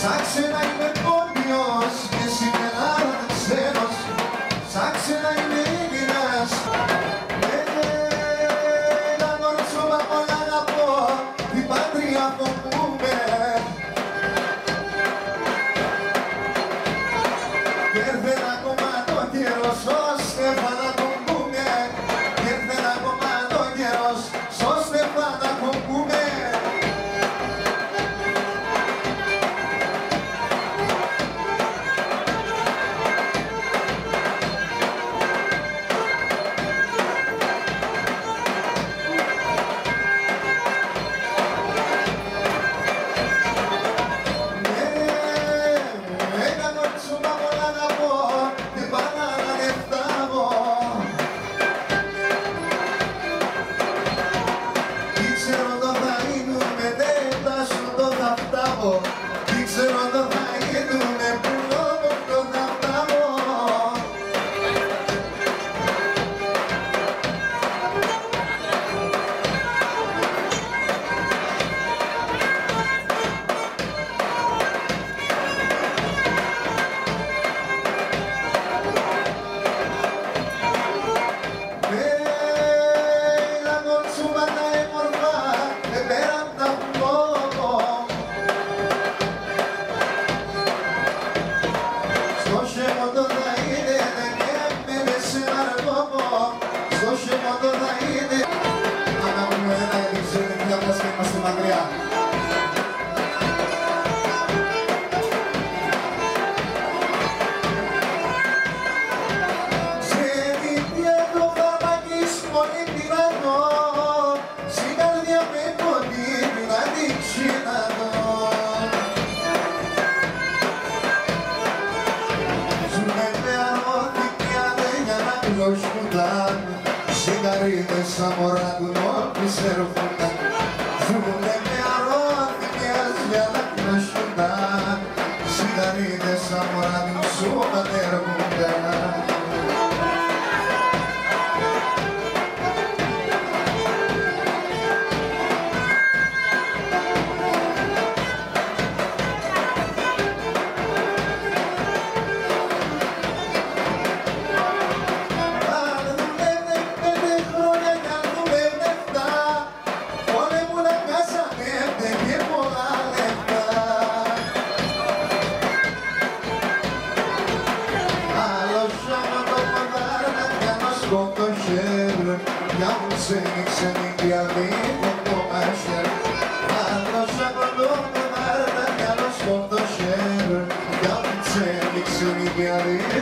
Σαν ξένα είμαι πόντιος και σήμερα ξένος, σαν ξένα είμαι Έλληνας. Να κορτσούμα πολλά να πω την πατρία από που με. Κι έρθε ένα ακόμα το καιρός ώστε να κομπούμε. Κι έρθε ένα ακόμα το καιρός ώστε να κομπούμε. Τι ξέρω το θα γίνουμε που λόγω το θα φτάμω. Να κορτσούμα τα έμορφα πέρα απ' τα φλόγω. Στο χέμοντο θα είναι, δεν έμενε σε έναν κόπο. Στο χέμοντο θα είναι. Άνα μου ένα έλειξε, δεν θα και είμαστε μακριά. Ξενιτία το φαρμακής πολύ τυραννό, στην καρδιά με κοντίνει να δείξει να δω. Σιγαρίδες σαν μωρά του νόμου σερφούνταν. Ζουνε με αρρώθηκες για να κρασούνταν. Σιγαρίδες σαν μωρά του σου ανέρχονταν. Το χέρ, για μου ξένη και αδίκο το μαχέρ. Άλλος από το μάρτα, κι άλλος από το χέρ, για μου ξένη και αδίκο